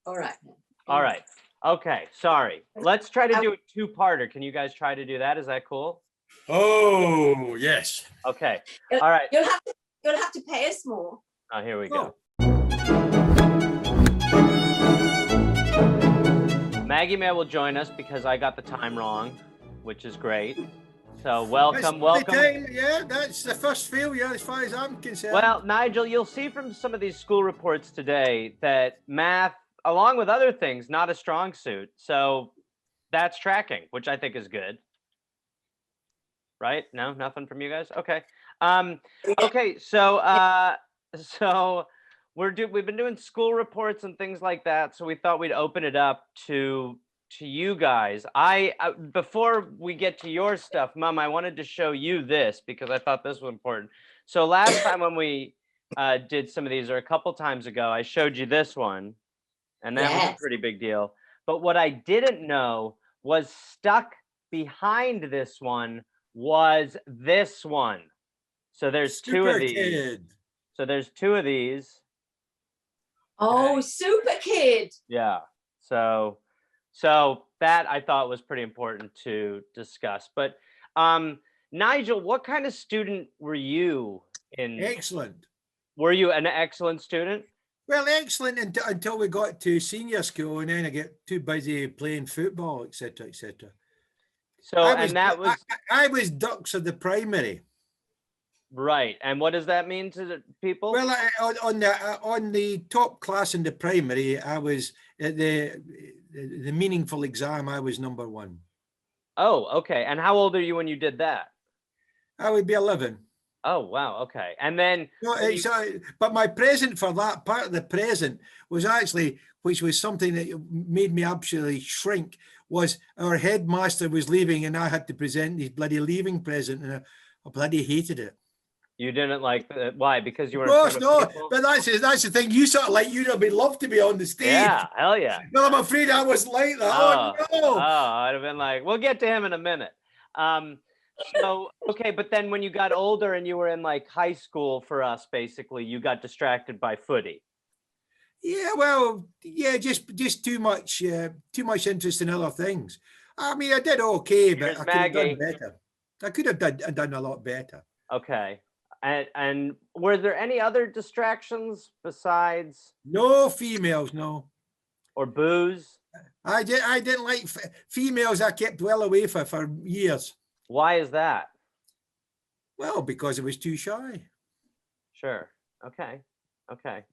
All right. All right. Okay. Sorry. Let's try to do a two-parter. Can you guys try to do that? Is that cool? Oh, yes. Okay. All right. You'll have to pay us more. Oh, here we go. Maggie May will join us because I got the time wrong, which is great. So welcome. Yeah, that's the first failure as far as I'm concerned. Well, Nigel, you'll see from some of these school reports today that math, along with other things, not a strong suit. So that's tracking, which I think is good. Right? No, nothing from you guys? Okay. Okay, so we've been doing school reports and things like that, so we thought we'd open it up to you guys. Before we get to your stuff, Mom, I wanted to show you this because I thought this was important. So last time when we did some of these, or a couple times ago, I showed you this one, and that was a pretty big deal. But what I didn't know was stuck behind this one was this one. So there's two of these. Kid. So there's two of these. Oh, Okay. Super Kid. Yeah. So that I thought was pretty important to discuss. But Nigel, what kind of student were you in? Excellent. Were you an excellent student? Well, excellent until we got to senior school, and then I get too busy playing football, etc., etc. So I was Dux of the primary. Right. And what does that mean to the people? Well, on the top class in the primary, I was at the meaningful exam. I was number one. Oh, okay. And how old are you when you did that? I would be 11. Oh, wow. Okay. And then, but my present for that part of the present was actually, which was something that made me absolutely shrink, was our headmaster was leaving and I had to present his bloody leaving present, and I bloody hated it. You didn't like why? Because you were. No, but that's the thing. You sort of like, you'd have loved to be on the stage. Yeah, hell yeah. Well, I'm afraid I wasn't like that. Oh no. Oh, I'd have been like, we'll get to him in a minute. So okay, but then when you got older and you were in like high school, for us, basically, you got distracted by footy. Yeah, well, yeah, just too much interest in other things. I mean, I did okay, but I could have done better. I could have done a lot better. Okay. And were there any other distractions besides? No females, no. Or booze? I didn't like females. I kept well away for years. Why is that? Well, because I was too shy. Sure. Okay. Okay.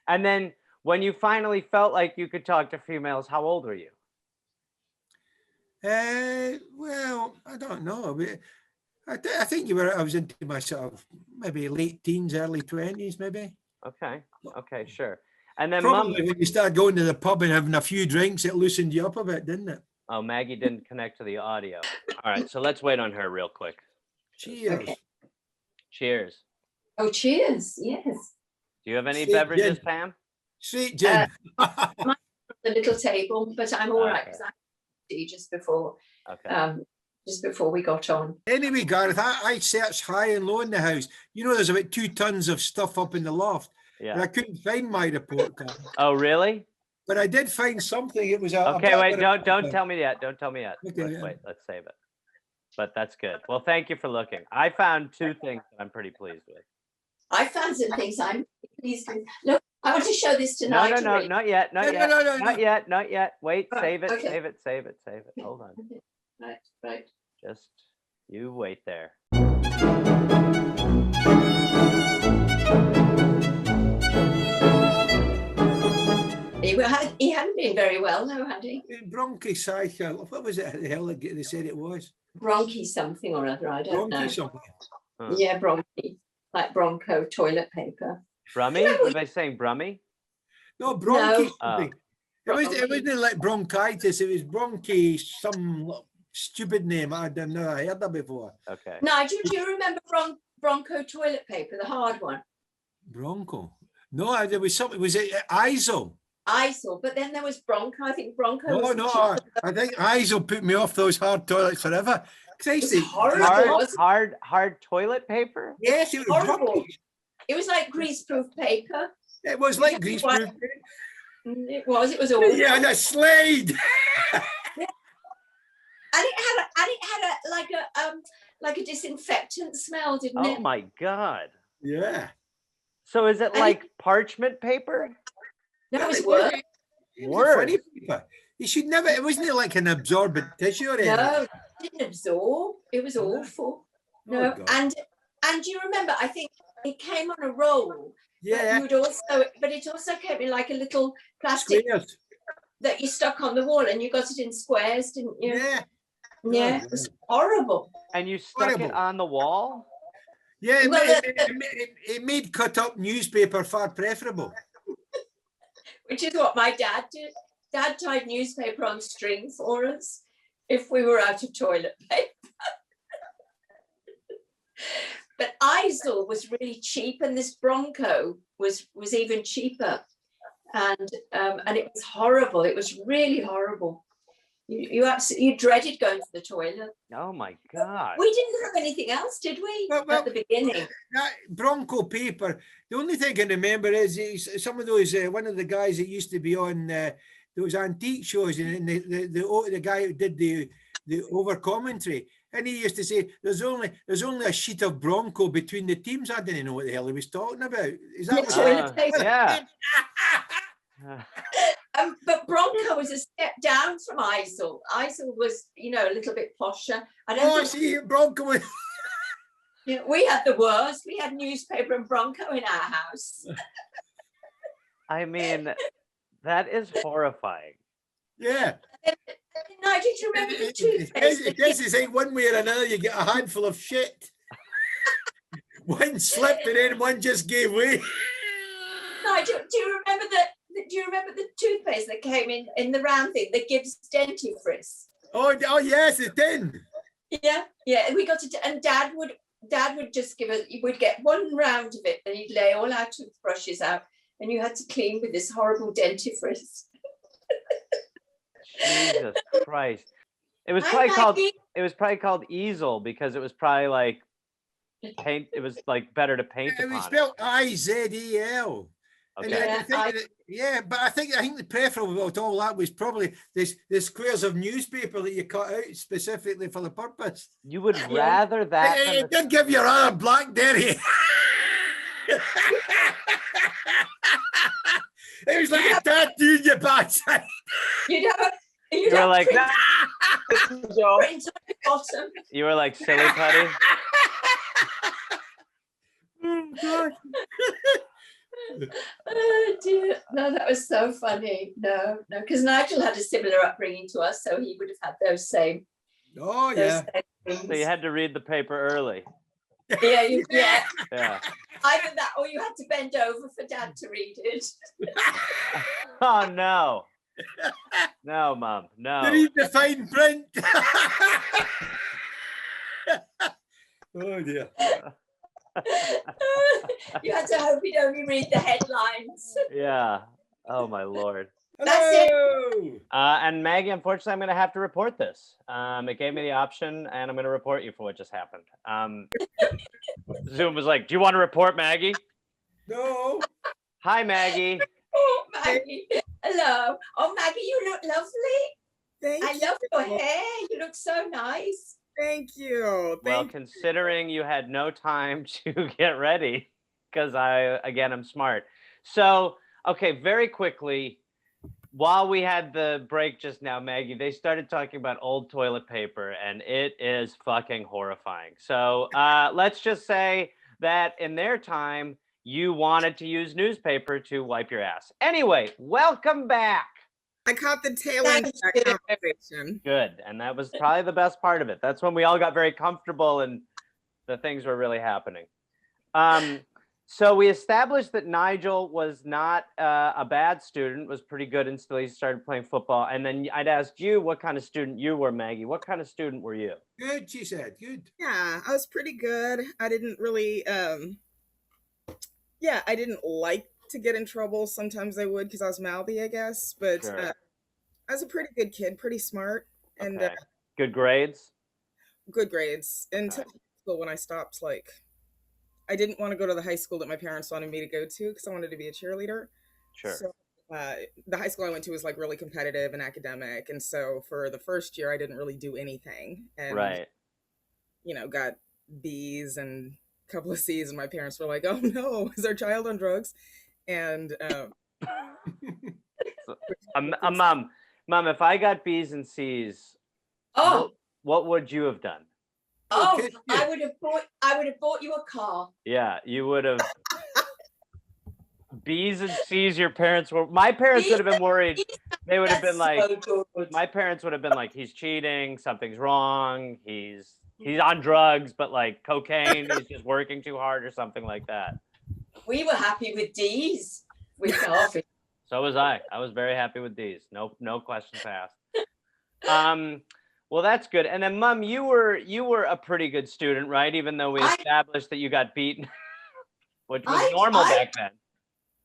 And then when you finally felt like you could talk to females, how old were you? Well, I don't know. I think I was into my sort of maybe late teens, early 20s, maybe. Okay. Okay, sure. And then probably when you started going to the pub and having a few drinks, it loosened you up a bit, didn't it? Oh, Maggie didn't connect to the audio. All right, so let's wait on her real quick. Cheers. Okay. Cheers. Oh, cheers. Yes. Do you have any Straight beverages, gin. Pam? Straight gin. The little table, but I'm all right Okay. because I just before Okay. just before we got on. Anyway, Gareth, I searched high and low in the house. You know, there's about 2 tons of stuff up in the loft. Yeah. And I couldn't find my report card. Oh, really? But I did find something. It was Okay, wait, don't tell me yet. Don't tell me yet. Okay, Let's yeah. wait, let's save it. But that's good. Well, thank you for looking. I found 2 things that I'm pretty pleased with. I found some things I'm pleased with. Look, I want to show this to No, Nigel. not yet, not No, yet, no, no, not no. yet, not yet. Wait, Oh, save it, okay. save it, save it, save it. Hold on. Right. Just you wait there. He hadn't been very well, though, had he? Bronchicycle. What was it? The hell they said it was? Bronchi something or other. I don't know. Bronchi something. Huh. Yeah, bronchi, like Bronco toilet paper. Brummy? You know, Were they saying brummy? No, bronchi No. something. It wasn't like bronchitis. It was bronchi, some stupid name. I don't know. I heard that before. Okay. Nigel, do you remember Bronco toilet paper, the hard one? Bronco. No, there was something. Was it ISO? ISIL, but then there was Bronco. I think Bronco. No, was no. I think ISO put me off those hard toilets forever. It was horrible. Hard toilet paper? Yes, it was Horrible. rubbish. It was like greaseproof paper. It was like greaseproof. It was awful. Yeah, the slide. And it had like a disinfectant smell, didn't Oh it? my God. Yeah. So is it And like parchment paper? No, it was It worse. was a funny Worse. paper. You should never, it wasn't like an absorbent tissue or anything. No, it didn't absorb. It was Yeah. awful. Oh, No, God. and you remember, I think it came on a roll. Yeah. But it also came in like a little plastic Squares. that you stuck on the wall, and you got it in squares, didn't you? Yeah. Yeah, Oh, it was horrible. And you stuck it Horrible. on the wall? Yeah, Well, it made cut up newspaper far preferable. which is what my dad did. Dad tied newspaper on string for us if we were out of toilet paper. But Isel was really cheap, and this Bronco was even cheaper, and it was horrible. It was really horrible. You dreaded going to the toilet. Oh my God. We didn't have anything else, did we? Well, At the beginning. That Bronco paper. The only thing I can remember is some of those. One of the guys that used to be on those antique shows, and the guy who did the over commentary, and he used to say, "There's only a sheet of Bronco between the teams." I didn't know what the hell he was talking about. Is that what toilet paper. Yeah. But Bronco was a step down from Isel. Isel was, a little bit posher. I don't Oh, think see, Bronco was. we had the worst. We had newspaper and Bronco in our house. I mean, that is horrifying. Yeah. Nigel, do you remember the toothpaste? This is like one way or another, you get a handful of shit. One slipped and then one just gave way. Nigel, do you remember the toothpaste that came in the round thing that gives dentifrice? Oh yes, it did. Yeah. We got it, and Dad would just give us. You would get one round of it, and he'd lay all our toothbrushes out, and you had to clean with this horrible dentifrice. Jesus Christ. It was probably called easel because it was probably like paint. It was like better to paint It was upon spelled Izel. Okay. But I think the preferable about all that was probably the squares of newspaper that you cut out specifically for the purpose. You would rather that than It did give you a rather black derry. It was like a tattoo in your backside. You'd were have like, print Joe. print on the bottom. You were like silly putty. Oh, God. Oh dear. No, that was so funny. No, because Nigel had a similar upbringing to us, so he would have had those same. Oh, yeah. Things. So you had to read the paper early. Yeah. Yeah. Either that, or you had to bend over for Dad to read it. Oh no. No, Mom. No. You read the fine print. Oh dear. You had to hope he'd only read the headlines. Yeah. Oh my Lord. Hello. And Maggie, unfortunately, I'm going to have to report this. It gave me the option, and I'm going to report you for what just happened. Zoom was like, "Do you want to report, Maggie?" No. Hi, Maggie. Oh, Maggie. Hello. Oh, Maggie, you look lovely. Thank I you. love your hair. You look so nice. Thank you. Well, considering you had no time to get ready, because I'm smart. So, okay, very quickly, while we had the break just now, Maggie, they started talking about old toilet paper, and it is fucking horrifying. So let's just say that in their time, you wanted to use newspaper to wipe your ass. Anyway, welcome back. I caught the tail end of that conversation. Good. And that was probably the best part of it. That's when we all got very comfortable and the things were really happening. So we established that Nigel was not a bad student, was pretty good until he started playing football. And then I'd asked you what kind of student you were, Maggie. What kind of student were you? Good, she said. Good. Yeah, I was pretty good. I didn't really, I didn't like to get in trouble. Sometimes I would because I was mouthy, I guess. But Sure. I was a pretty good kid, pretty smart, and Okay. Good grades? good grades. Until Okay. school when I stopped, I didn't want to go to the high school that my parents wanted me to go to because I wanted to be a cheerleader. Sure. So the high school I went to was like really competitive and academic, and so for the first year I didn't really do anything, and Right. got B's and a couple of C's, and my parents were like, "Oh no, is our child on drugs?" And Mom, if I got B's and C's, Oh, what would you have done? oh, Okay. I would have bought you a car. Yeah, you would have. B's and C's, your parents were. My parents would have been worried. They would have been like, so good. my parents would have been like, he's cheating, something's wrong, he's on drugs, but like cocaine, he's just working too hard or something like that. We were happy with D's with coffee. So was I. I was very happy with these. No questions asked. Well, that's good. And then, Mom, you were a pretty good student, right? Even though we established that you got beaten, which was normal back then.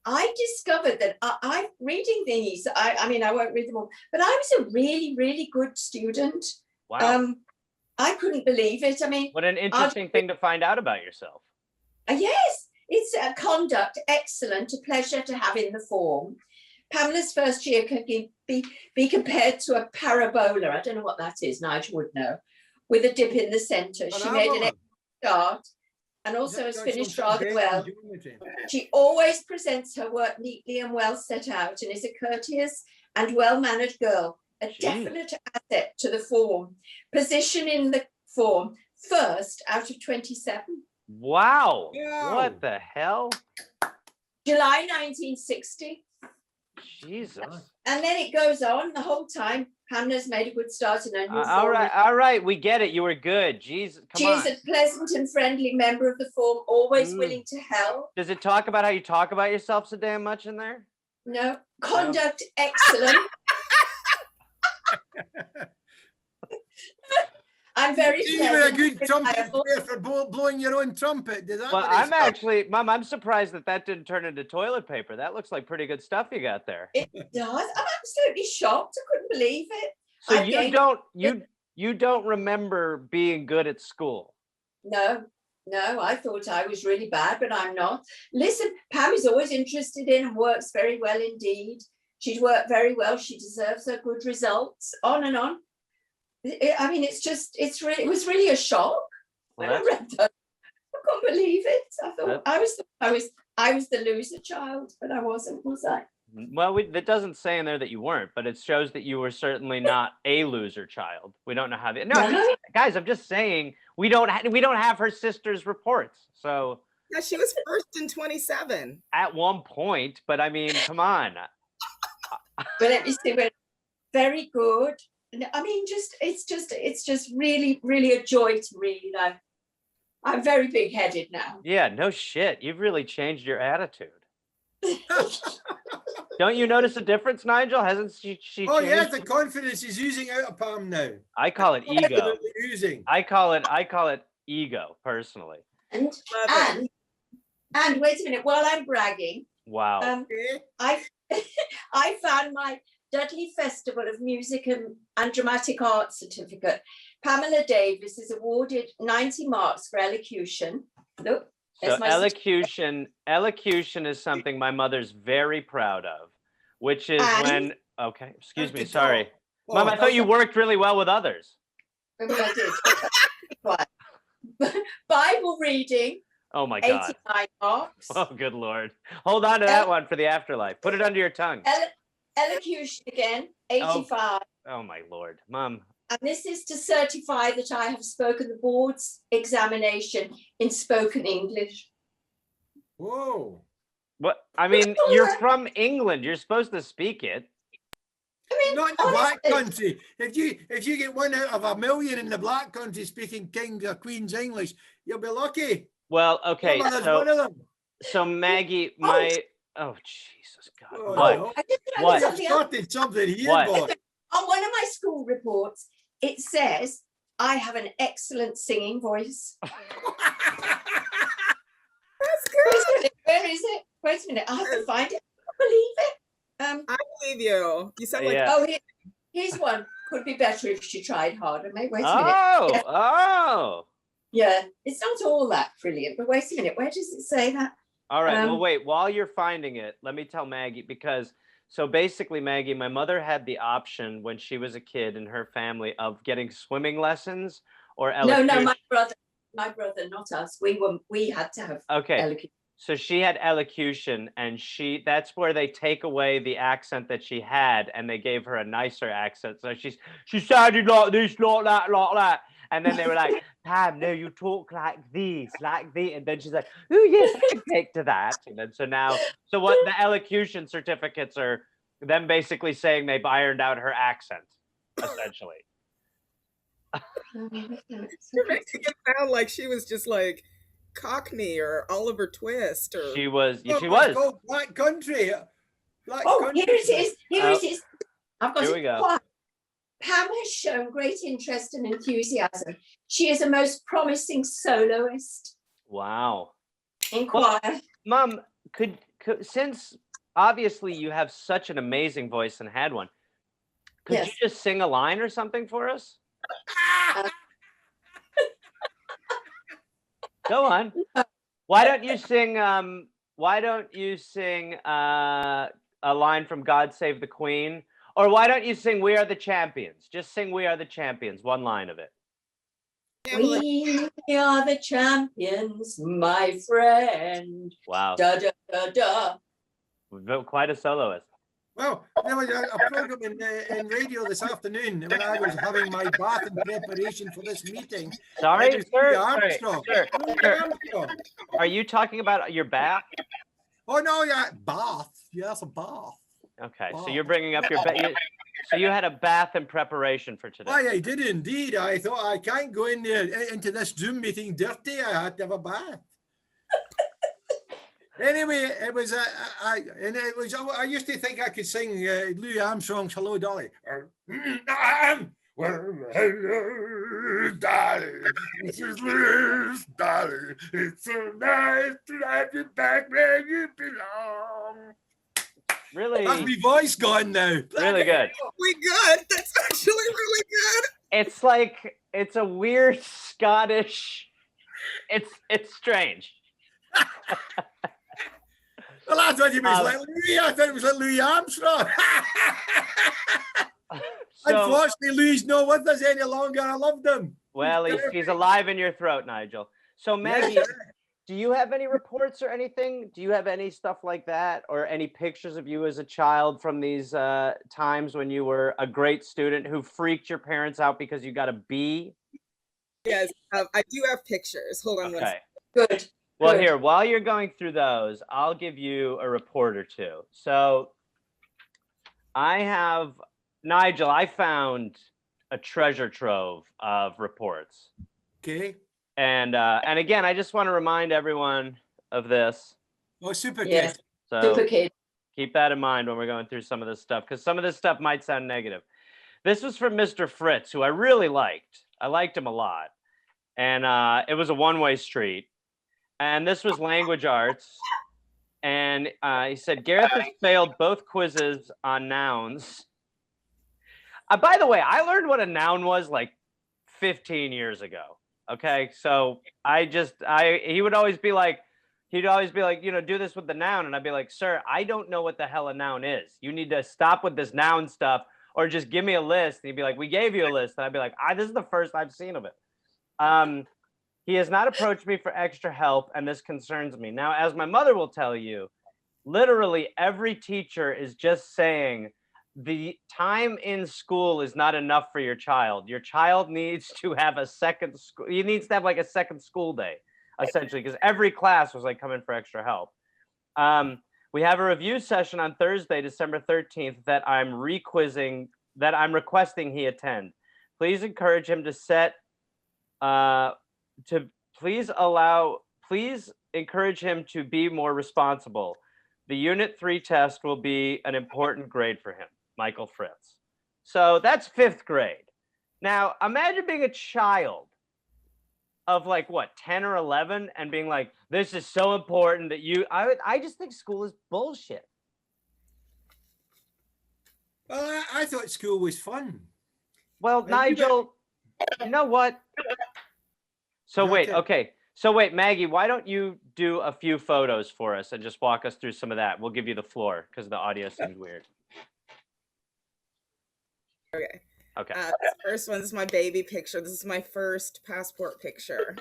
I discovered that I reading these. I mean, I won't read them all, but I was a really, really good student. Wow. I couldn't believe it. I mean, What an interesting thing to find out about yourself. Yes, it's a conduct excellent, a pleasure to have in the form. Pamela's first year can be compared to a parabola. I don't know what that is. Nigel would know. With a dip in the centre. She made an excellent start and also has finished rather well. She always presents her work neatly and well set out and is a courteous and well-mannered girl, a definite asset to the form. Position in the form, first out of 27. Wow. Yeah. What the hell? July 1960. Jesus. And then it goes on the whole time. Pamela's made a good start in her new form. All right, we get it. You were good. Jesus, come on. She's a pleasant and friendly member of the form, always willing to help. Does it talk about how you talk about yourself so damn much in there? No, conduct excellent. I'm very You were a pleasant, good trumpet reliable. player for blowing your own trumpet. Did that? Well, what it I'm said? actually, Mom, I'm surprised that didn't turn into toilet paper. That looks like pretty good stuff you got there. It does. I'm absolutely shocked. I couldn't believe it. So I've gained- you don't remember being good at school? No, I thought I was really bad, but I'm not. Listen, Pam is always interested in and works very well indeed. She's worked very well. She deserves her good results. On and on. I mean, it was really a shock when I read that. I couldn't believe it. I thought I was the loser child, but I wasn't, was I? Well, that doesn't say in there that you weren't, but it shows that you were certainly not a loser child. We don't know how. Guys, I'm just saying we don't have her sister's reports. So yeah, she was first in 27 at one point, but I mean, come on. But let me see. Very good. I mean, it's just really, really a joy to read. I'm very big-headed now. Yeah, no shit. You've really changed your attitude. Don't you notice a difference, Nigel? Hasn't she Oh changed? yes, the confidence is oozing out of Pam now. I call it ego. Absolutely oozing. I call it ego, personally. And wait a minute, while I'm bragging, Wow. I found my Dudley Festival of Music and Dramatic Arts certificate. Pamela Davis is awarded 90 marks for elocution. Look, so elocution is something my mother's very proud of, which is okay, excuse me, sorry. Mom, I thought you worked really well with others. I did. Bible reading. Oh my God. 89 marks. Oh, good Lord. Hold on to that one for the afterlife. Put it under your tongue. Elocution again, 85. Oh my Lord. Mom. And this is to certify that I have spoken the board's examination in spoken English. Whoa. What? I mean, you're from England. You're supposed to speak it. I mean, Not in the Black Country. If you get 1 out of 1,000,000 in the Black Country speaking King's or Queen's English, you'll be lucky. Well, okay. There's one of them. So Maggie, oh Jesus God. Oh, What? no. I just What? You've started something here, What? boy. On one of my school reports, it says I have an excellent singing voice. That's good. Where is it? Wait a minute, I have to find it. I can't believe it. I believe you. You sound like Yeah. Oh, here's one. Could be better if she tried harder. Wait a minute. Oh. Yeah, it's not all that brilliant, but wait a minute. Where does it say that? All right. Well, wait. While you're finding it, let me tell Maggie, because So basically, Maggie, my mother had the option when she was a kid in her family of getting swimming lessons or No, elocution. my brother, not us. We had to have Okay. elocution. So she had elocution, and that's where they take away the accent that she had, and they gave her a nicer accent. So she sounded like this, like that, like that. And then they were like, Pam, no, you talk like this, like this. And then she's like, oh, yes, I can take to that. And then so what the elocution certificates are them basically saying they've ironed out her accent, essentially. You're making it sound like she was just like Cockney or Oliver Twist or She was. Oh, She it's was. called Black Country. Black Oh, Country. here it is. Here it is. I've got Here it. we go. Quiet. Pam has shown great interest and enthusiasm. She is a most promising soloist Wow. in choir. Mom, could since obviously you have such an amazing voice and had one, could Yes. you just sing a line or something for us? Go on. Why don't you sing a line from God Save the Queen? Or why don't you sing We Are the Champions? Just sing We Are the Champions, one line of it. We are the champions, my friend. Wow. Da da da da. Quite a soloist. Well, there was a program in radio this afternoon when I was having my bath in preparation for this meeting. Sorry, It was sir. Louis Sorry, Armstrong. sir, Louis sir. Armstrong. Are you talking about your bath? Oh no, yeah, bath. Yes, a bath. Okay, so Bath. you're bringing up your bath. So you had a bath in prepreparation for today. I did indeed. I thought I can't go in there into this Zoom meeting dirty. I had to have a bath. Anyway, it was I used to think I could sing Louis Armstrong's "Hello, Dolly." Well, hello, Dolly. This is Louis, Dolly. It's so nice to have you back where you belong. Really, That's my voice gone now. really good. really good. That's actually really good. It's like it's a weird Scottish. It's strange. Well, I thought it was like Louis. I thought it was like Louis Armstrong. So, Unfortunately, Louis not with us any longer. I loved him. well, he's alive in your throat, Nigel. So Maggie, do you have any reports or anything? Do you have any stuff like that, or any pictures of you as a child from these times when you were a great student who freaked your parents out because you got a B? Yes, I do have pictures. Hold on one Okay. second. Good. Well, Good. here, while you're going through those, I'll give you a report or two. So Nigel, I found a treasure trove of reports. Okay. And again, I just want to remind everyone of this. Oh, super Yes. kid. So Super kid. keep that in mind when we're going through some of this stuff, because some of this stuff might sound negative. This was from Mr. Fritz, who I really liked. I liked him a lot. And it was a one-way street. And this was language arts. And he said, Gareth has failed both quizzes on nouns. By the way, I learned what a noun was like 15 years ago. Okay, so he would always be like, do this with the noun. And I'd be like, sir, I don't know what the hell a noun is. You need to stop with this noun stuff, or just give me a list. And he'd be like, we gave you a list. And I'd be like, this is the first I've seen of it. He has not approached me for extra help, and this concerns me. Now, as my mother will tell you, literally every teacher is just saying, the time in school is not enough for your child. Your child needs to have a second school. He needs to have like a second school day, essentially, because every class was like coming for extra help. We have a review session on Thursday, December 13th, that I'm requesting he attend. Please encourage him please encourage him to be more responsible. The Unit 3 test will be an important grade for him. Michael Fritz. So that's 5th grade. Now, imagine being a child of like, what, 10 or 11, and being like, this is so important that I just think school is bullshit. Well, I thought school was fun. Well, Nigel, you know what? So wait, okay. So wait, Maggie, why don't you do a few photos for us and just walk us through some of that? We'll give you the floor because the audio seems weird. Okay. Okay. This first one, this is my baby picture. This is my first passport picture.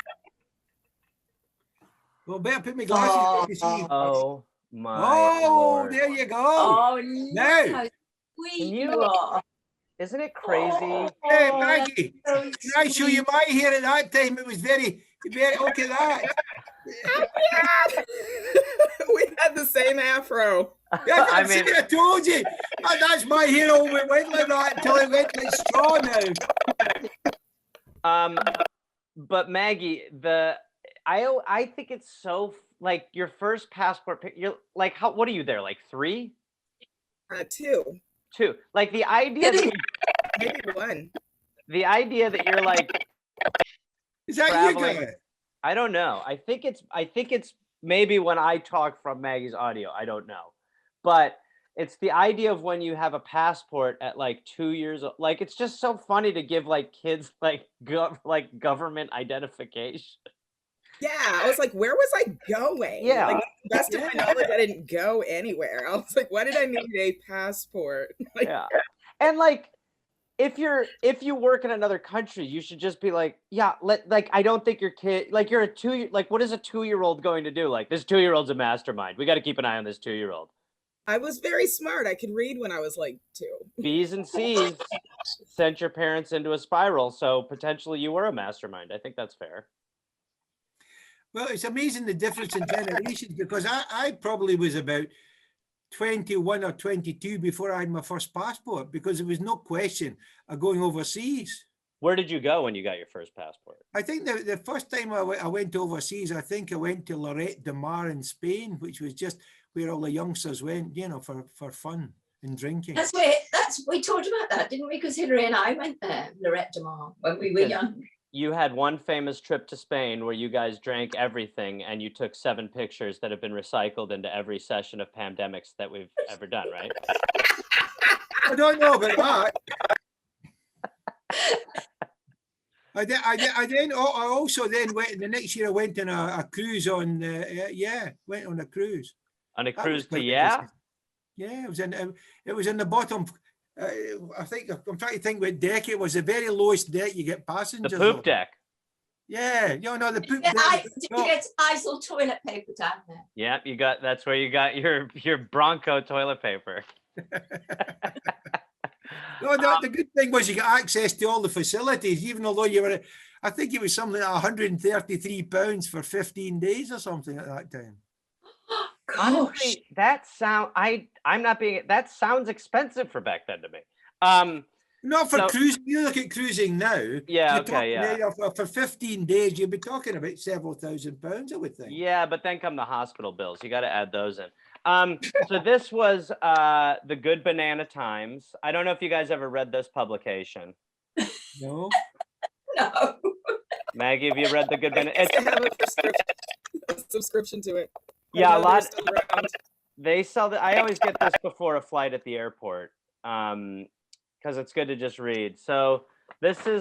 Well, better put my glasses on to see. Oh my Oh, Lord. there you go. Oh, Now. look how sweet you- you are. Isn't it crazy? Hey, Oh, Maggie, so can I show you sweet. my hair at that time? It was very, look at that. We had the same afro. Yeah, I I mean, I told you. That's my hair all went like that until it went like straw now. but Maggie, I think it's so like your first passport pic. You're like, what are you there? Like 3? 2, 2. Like the idea that maybe 1. the idea that you're like Is that traveling. you, Gareth? I don't know. I think it's maybe when I talk from Maggie's audio. I don't know, but it's the idea of when you have a passport at like 2 years old. Like it's just so funny to give like kids like government identification. Yeah, I was like, where was I going? Yeah. Like, best of my knowledge, I didn't go anywhere. I was like, why did I need a passport? Like, Yeah, and like if you work in another country, you should just be like, yeah, I don't think your kid, like you're like what is a 2-year-old going to do? Like this 2-year-old's a mastermind. We got to keep an eye on this 2-year-old. I was very smart. I could read when I was like 2. B's and C's sent your parents into a spiral, so potentially you were a mastermind. I think that's fair. Well, it's amazing the difference in generations because I probably was about 21 or 22 before I had my first passport because there was no question of going overseas. Where did you go when you got your first passport? I think the first time I went overseas, I think I went to Lloret de Mar in Spain, which was just where all the youngsters went, for fun and drinking. We talked about that, didn't we? Because Hilary and I went there, Lloret de Mar, when we were young. You had one famous trip to Spain where you guys drank everything and you took 7 pictures that have been recycled into every session of PAMdemics that we've ever done, right? I don't know about that. I also then went, the next year I went on a cruise on, went on a cruise. On a cruise to, Yeah, it was in the bottom. I think I'm trying to think what deck it was. The very lowest deck you get passengers. The poop deck. Yeah, the poop deck. Did you get Isle toilet paper down there? Yeah, that's where you got your Bronco toilet paper. No, the good thing was you got access to all the facilities, even although you were, I think it was something like £133 for 15 days or something at that time. Honestly, that sounds expensive for back then to me. Not for cruising. You look at cruising now. Yeah, okay, For 15 days, you'd be talking about several £1,000s, I would think. Yeah, but then come the hospital bills. You got to add those in. So this was the Good Banana Times. I don't know if you guys ever read this publication. No. No. Maggie, have you read the Good Banana? I have a subscription to it. Yeah, a lot. They sell that. I always get this before a flight at the airport because it's good to just read. So it's a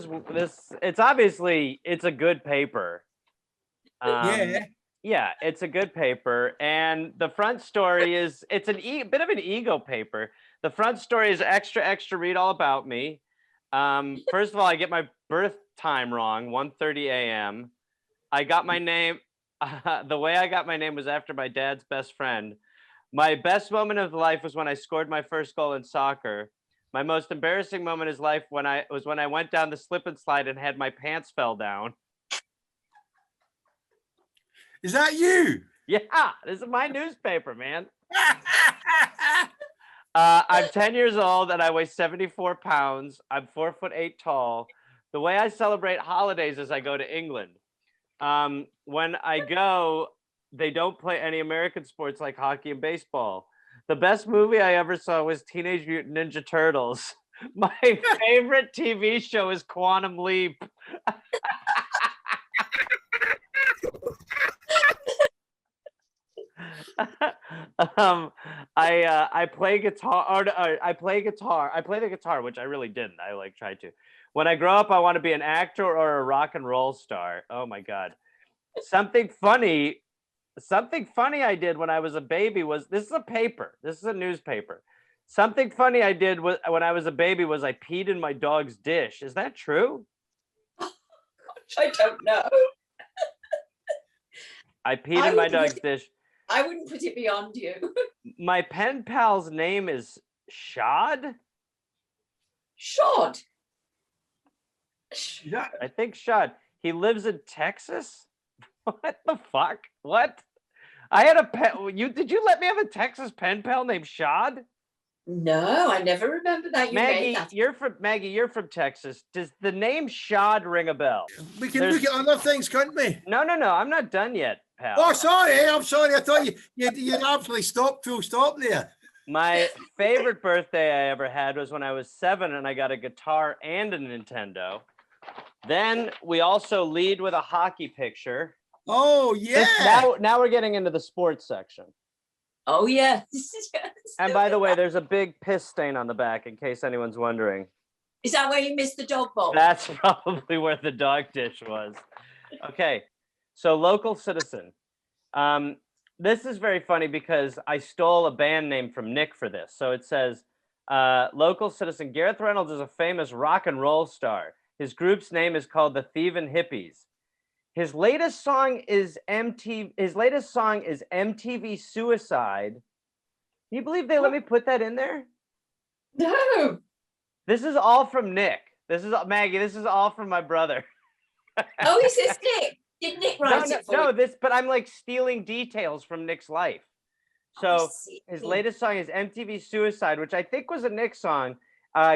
good paper. Yeah, it's a good paper, and the front story is it's bit of an ego paper. The front story is extra. Read all about me. First of all, I get my birth time wrong, 1:30 a.m. I got my name. The way I got my name was after my dad's best friend. My best moment of life was when I scored my first goal in soccer. My most embarrassing moment in life when I went down the slip and slide and had my pants fell down. Is that you? Yeah, this is my newspaper, man. I'm 10 years old and I weigh 74 pounds. I'm 4'8" tall. The way I celebrate holidays is I go to England. When I go, they don't play any American sports like hockey and baseball. The best movie I ever saw was Teenage Mutant Ninja Turtles. My favorite TV show is Quantum Leap. I play guitar. I play guitar. I play the guitar, which I really didn't. I tried to. When I grow up, I want to be an actor or a rock and roll star. Oh my God. Something funny I did when I was a baby was, this is a paper. This is a newspaper. Something funny I did when I was a baby was I peed in my dog's dish. Is that true? I don't know. I peed in my dog's dish. I wouldn't put it beyond you. My pen pal's name is Shad. Shod. Yeah. I think Shad. He lives in Texas. What the fuck? What? I had a pen. Did you let me have a Texas pen pal named Shad? No, I never remember that. You Maggie, made that. you're from Texas. Does the name Shad ring a bell? We can look at other things, can't we? No. I'm not done yet, pal. Oh, sorry. I'm sorry. I thought you'd absolutely stopped, full stop there. My favorite birthday I ever had was when I was 7 and I got a guitar and a Nintendo. Then we also lead with a hockey picture. Oh, yeah. Now we're getting into the sports section. Oh, yeah. And by the way, there's a big piss stain on the back in case anyone's wondering. Is that where you missed the dog bowl? That's probably where the dog dish was. Okay, so local citizen. This is very funny because I stole a band name from Nick for this. So it says, local citizen Gareth Reynolds is a famous rock and roll star. His group's name is called the Thievin' Hippies. His latest song is MTV Suicide. Can you believe they let me put that in there? No. This is all from Nick. This is Maggie. This is all from my brother. Oh, is this Nick? Did Nick write it for you? But I'm like stealing details from Nick's life. So his latest song is MTV Suicide, which I think was a Nick song.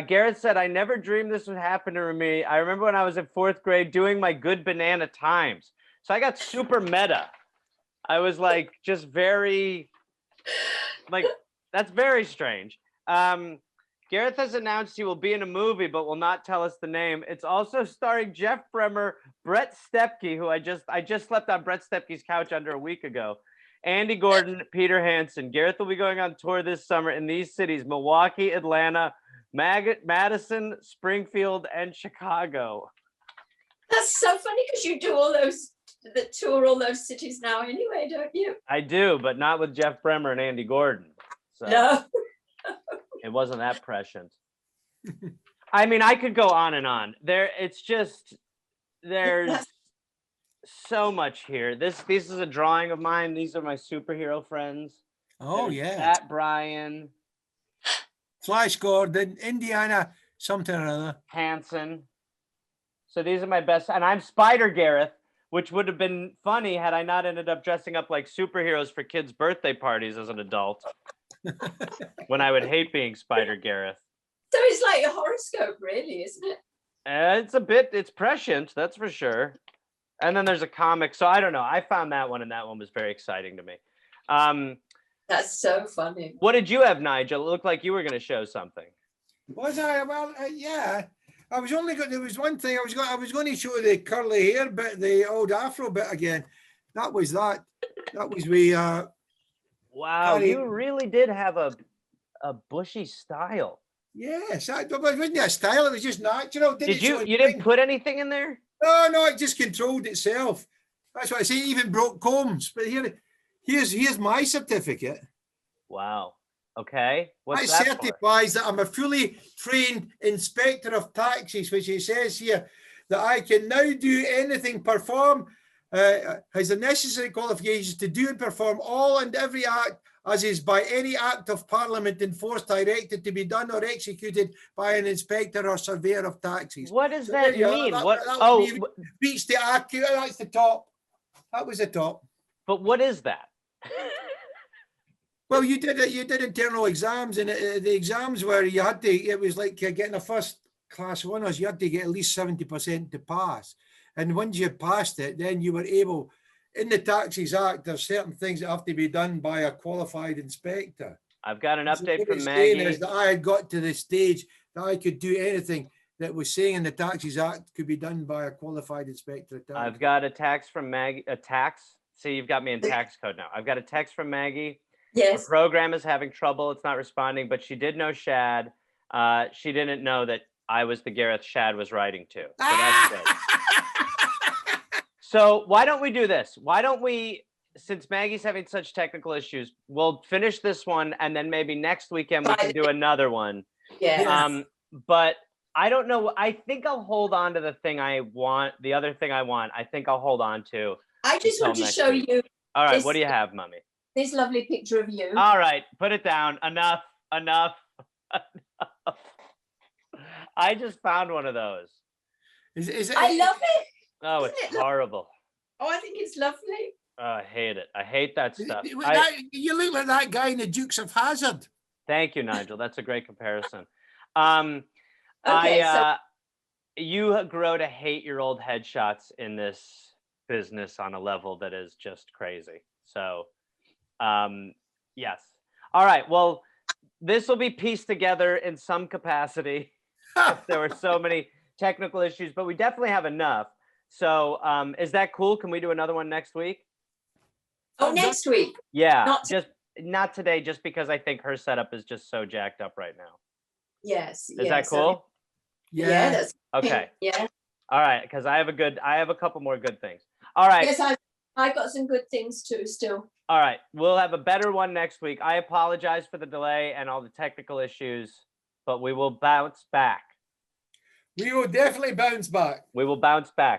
Gareth said, I never dreamed this would happen to me. I remember when I was in 4th grade doing my Good Banana Times. So I got super meta. I was like, just very, like, that's very strange. Gareth has announced he will be in a movie, but will not tell us the name. It's also starring Jeff Bremer, Brett Stepke, who I just slept on Brett Stepke's couch under a week ago, Andy Gordon, Peter Hansen. Gareth will be going on tour this summer in these cities: Milwaukee, Atlanta, Madison, Springfield, and Chicago. That's so funny because you do tour all those cities now anyway, don't you? I do, but not with Jeff Bremer and Andy Gordon. So No. It wasn't that prescient. I mean, I could go on and on. There's so much here. This is a drawing of mine. These are my superhero friends. Oh, There's yeah. Pat Bryan. Flash Gordon, Indiana, something or other. Hanson. So these are my best. And I'm Spider Gareth, which would have been funny had I not ended up dressing up like superheroes for kids' birthday parties as an adult. When I would hate being Spider Gareth. So it's like a horoscope, really, isn't it? It's prescient, that's for sure. And then there's a comic. So I don't know. I found that one, and that one was very exciting to me. That's so funny. What did you have, Nigel? It looked like you were going to show something. Was I? Well, yeah. I was only going. There was one thing I was going to show the curly hair bit, the old Afro bit again. That was that. That was we. Wow, you really did have a bushy style. Yes, it wasn't a style. It was just natural. Did you? You didn't put anything in there? No, it just controlled itself. That's what I say. Even broke combs. But here's my certificate. Wow. Okay. What's that that certifies that I'm a fully trained inspector of taxis, which it says here that I can now do anything, perform, has the necessary qualifications to do and perform all and every act as is by any act of Parliament in force directed to be done or executed by an inspector or surveyor of taxis. What does that mean? Beats the accurate. That's the top. That was the top. But what is that? Well, you did internal exams, and the exams where you had to. It was like getting a first class honours. You had to get at least 70% to pass, and once you passed it, then you were able. In the Taxis Act, there's certain things that have to be done by a qualified inspector. I've got an update from Maggie. Maggie. Is that I had got to the stage that I could do anything that was saying in the Taxis Act could be done by a qualified inspector. I've got a text from Maggie. A tax. See, you've got me in tax code now. I've got a text from Maggie. Yes. The program is having trouble. It's not responding, but she did know Shad. She didn't know that I was the Gareth Shad was writing to. So that's good. So why don't we do this? Why don't we since Maggie's having such technical issues, we'll finish this one, and then maybe next weekend we can do another one. Yeah. But I don't know. I think I'll hold on to the thing I want. The other thing I want, I think I'll hold on to. I just want to next show week. you All right, this- what do you have, Mummy? this lovely picture of you. All right, put it down. Enough. I just found one of those. Is it? I love it. Oh, Isn't it's it horrible. Oh, I think it's lovely. Oh, I hate it. I hate that stuff. You look like that guy in the Dukes of Hazzard. Thank you, Nigel. That's a great comparison. Okay, so You grow to hate your old headshots in this business on a level that is just crazy. So, yes. All right. Well, this will be pieced together in some capacity. There were so many technical issues, but we definitely have enough. So, is that cool? Can we do another one next week? oh, next week. Yeah, not today, just because I think her setup is just so jacked up right now. Yes. Is that cool? Yeah, that's Okay. yeah. All right, because I have a couple more good things. All right. Yes, I got some good things too still. All right. We'll have a better one next week. I apologize for the delay and all the technical issues, but we will bounce back. We will definitely bounce back. We will bounce back.